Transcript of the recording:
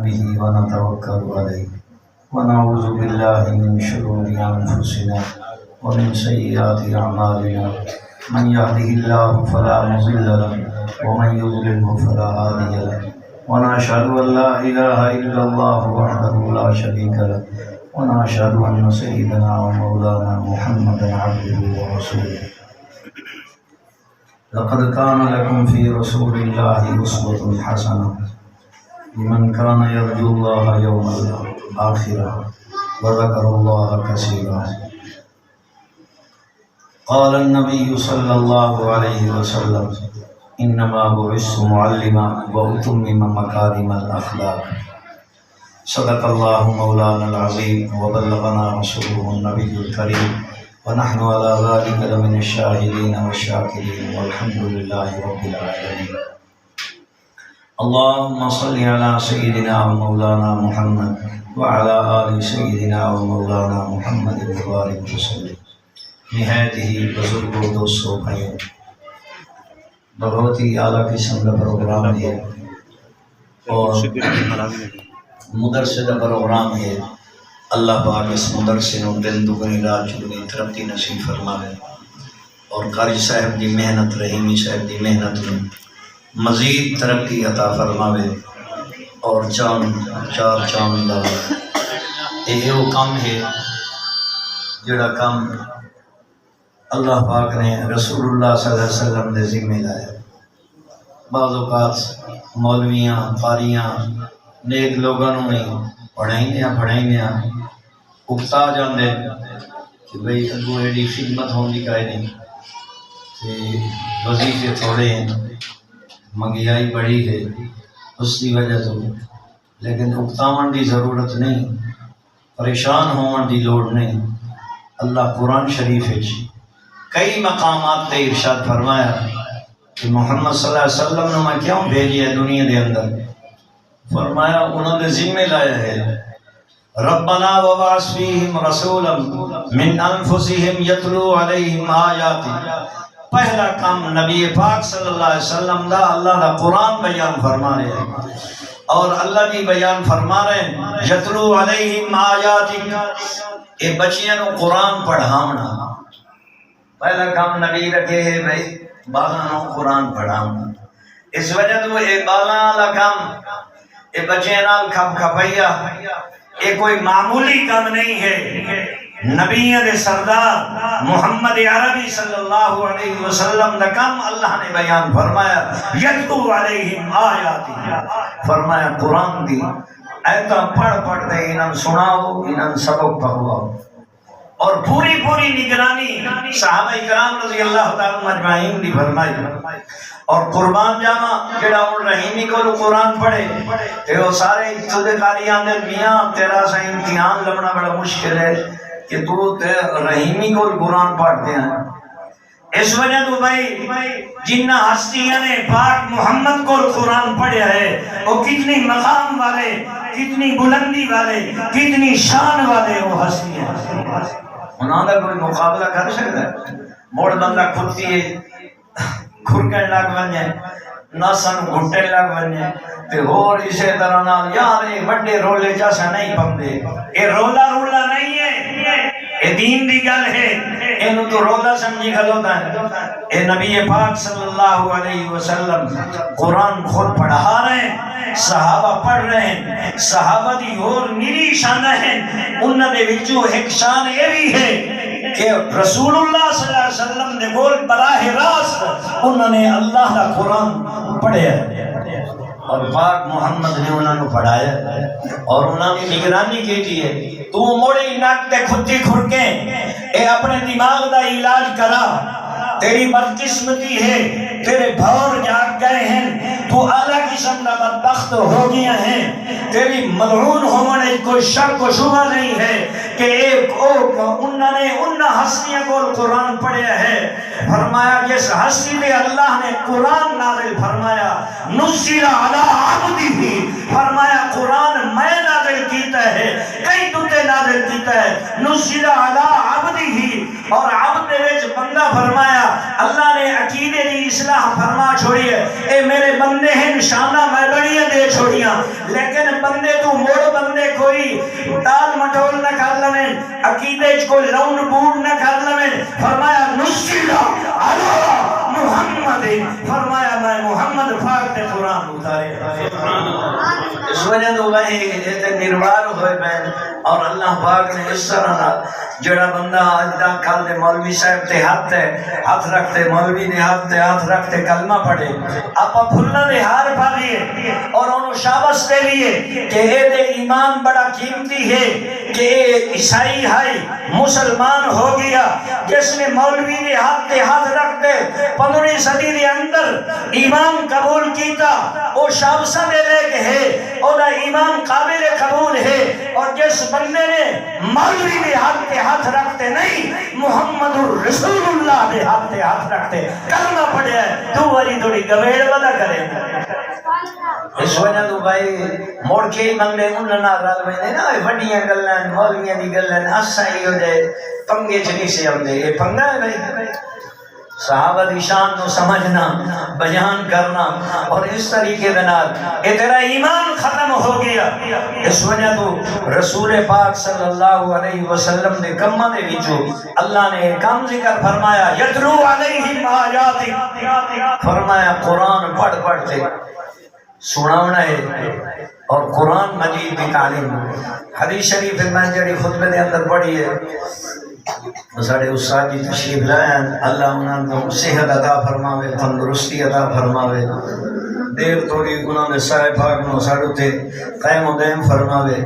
به ونتوكل عليه ونعوذ بالله من شرور أنفسنا ومن سيئات أعمالنا من يهده الله فلا مضل له ومن يضلله فلا هادي له ونشهد أن لا إله إلا الله وحده لا شريك له ونشهد أن سيدنا ومولانا محمدا عبده ورسوله لقد كان لكم في رسول الله أسوة حسنة لمن كان يرجو الله يوم الآخرة وذكر الله كثيرا قال النبي صلى الله عليه وسلم إنما بعثت معلما وأتمم مكارم الأخلاق صدق الله مولانا العظيم وبلغنا رسوله النبي الكريم ونحن على ذلك لمن الشاهدين والشاكرين والحمد لله رب العالمين اللهم صل على سيدنا ومولانا محمد وعلى آل سيدنا ومولانا محمد وبارك وسلم. نہایت ہی بزرگوں دوستوں بھائیوں، بہت ہی اعلیٰ قسم کا پروگرام ہے اور مدرسے کا پروگرام ہے. اللہ پاک اس مدرسے نو دن دگنی رات چگنی ترقی نصیب فرماوے اور قاری صاحب دی محنت، رحیمی صاحب دی محنت نو مزید ترقی عطا فرماوے اور چار چاند لاوے. یہ وہ کام ہے جڑا کام اللہ پاک نے رسول اللہ صلی اللہ علیہ وسلم نے ذمہ لایا. بعض اوقات مولویاں، قاریاں، نیک لوگوں نے پڑھائیں اکتا جاندے کہ بھئی اگو ایڈی خدمت ہوندی کائے نہیں، کہ وظیفے تھوڑے ہیں، مہنگائی بڑی ہے، اس کی وجہ تو. لیکن اکتاون دی ضرورت نہیں، پریشان ہون دی لوڑ نہیں. اللہ قرآن شریف ہے کئی مقامات تے ارشاد فرمایا کہ محمد صلی اللہ علیہ وسلم نے میں کیوں بھیجی ہے دنیا دے اندر؟ فرمایا انہوں نے ذمہ لایا ہے ربنا وبعث فیہم رسولا من انفسہم یتلو علیہم آیاتی. پہلا کام نبی پاک صلی اللہ علیہ وسلم دا اللہ دا قرآن بیان فرما رہے ہیں اور اللہ کی بیان فرما رہے ہیں یتلو علیہم آیاتی. اے بچیاں نو قرآن پڑھاونا پہلا کام نبی رکھے ہے بھئی بالاں نو قرآن پڑھاونا. اس وجہ تو اے بالاں والا کام، اے بچے نال کھپ کھپائیا، اے کوئی معمولی کام نہیں ہے. نبی دے سردار محمد عربی صلی اللہ علیہ وسلم دا کام اللہ نے بیان فرمایا یتلو علیہم آیاتی. فرمایا قرآن دی ایتا پڑھ دے انہاں سناؤ، انہاں سبق پڑھواؤ. اور پوری نگرانی صحابہ کرام رضی اللہ تعالی مجمعین دی فرمائی. اور قربان جاما جڑا ان رحیمی کو قرآن پڑھے تے وہ سارے خود قاریان دے میاں تیرا سا امتحان لبنا بڑا مشکل ہے کہ تو رحیمی کو قرآن پڑھتے ہیں. اس وجہ تو بھائی جنہ ہستیاں نے پاک محمد کو قرآن پڑھیا ہے وہ کتنی مقام والے، کتنی بلندی والے، کتنی شان والے وہ ہستیاں. انہوں نے کوئی مقابلہ کر سکتا ہے؟ موڑ بندہ کھتی ہے کھرکن لگ بنے، ناسن گھٹن لگ بنے تے اور اسی طرح نال یار یہ بڑے رولے جیسا نہیں پمدے. یہ رولا نہیں ہے، یہ دین دی گل ہے. اینو تو رولا سمجھی غلط ہے. اے نبی پاک صلی اللہ علیہ وسلم قرآن خود پڑھا رہے ہیں، صحابہ پڑھ رہے ہیں. صحابہ دی اور نیری شان ہیں. انہاں دے وچوں ایک شان یہ بھی ہے کہ رسول اللہ صلی اللہ علیہ وسلم نے بول براہ راست انہوں نے اللہ کا قرآن پڑھیا اور پاک محمد نے انہوں نے پڑھایا اور انہوں نے نگرانی کی ہے. تو موڑی ناک تے کھتی کھرکیں اے اپنے دماغ دا علاج کرا. تیری بدقسمتی ہے، تیرے بھور جاگ گئے ہیں، تو اعلیٰ قسم کا بدبخت ہو گیا ہے. تیری ملعون ہونے کوئی شک و شبہ نہیں ہے کہ انہوں نے ہستیاں کو قرآن پڑھیا ہے. فرمایا جس ہستی میں اللہ نے قرآن نازل فرمایا نزل علی عبدہ، فرمایا قرآن میں نازل کیتا ہے، کئی دوتے نازل کیتا ہے نزل علی عبدہ. اور عبد وچ بندہ فرمایا اللہ نے عقیدے دی اصلاح فرما چھوڑی ہے. اے میرے بندے ہیں نشانہ میں بڑیاں دے چھوڑیاں، لیکن بندے تو موڑ بندے کوئی ٹال مٹول نہ کر لمن عقیدے چ کوئی لون بوڑ نہ کر لمن فرمایا نشیلا علی محمد فرمایا میں محمد پاک نے قرآن اتارے سبحان اللہ اس وجہ تو بھائی یہ نروار ہوئے بہن اور اللہ پاک نے اس طرح جڑا بندہ آج دا کل دے مولوی صاحب تے ہاتھ رکھتے مولوی نے ہاتھ رکھتے کلمہ پڑھے آپ پھلنا دے ہار پا لیے اور انہوں شابش دے لیے کہ اے دے ایمان بڑا قیمتی ہے کہ اے عیسائی ہائی مسلمان ہو گیا جس نے مولوی نے ہاتھ رکھتے 15ویں صدی دے اندر ایمان قبول کیتا وہ شابشہ دے لے کے ہے اور دا ایمان قابل قبول ہے اور جس بندے نے مولوی نے ہاتھ رکھتے نہیں محمد رسول اللہ دے ہاتھ رکھتے کلمہ پڑھے ہے تو والی تھوڑی گویڑ ودا کرے اس وجہ تو بھائی موڑ کے ہی منگنے انہاں رل میں نا وڈیاں گلاں مولویاں دی گلاں اساں ہی ہو جائے پنگے چ نہیں سے آندے یہ پنگا ہے بھائی صحابہ دی شان کو سمجھنا بیان کرنا اور اس طریقے دنال یہ تیرا ایمان ختم ہو گیا اس وجہ تو رسول پاک صلی اللہ علیہ وسلم نے کمہ دے وچوں اللہ نے کم ذکر فرمایا یتلو علیہم آیات فرمایا قرآن پڑھ کے سناونا ہے اور قرآن مجید کی تعلیم حدیث شریف میں جڑی خطبے دے اندر پڑھی ہے سارے استاد جی تشریف لائے اللہ انہوں کو صحت عطا فرماوے تندرستی عطا فرماوے دیر تھوڑی انہوں نے سائے پاک نو ساڑھو تے قائم و دائم فرماوے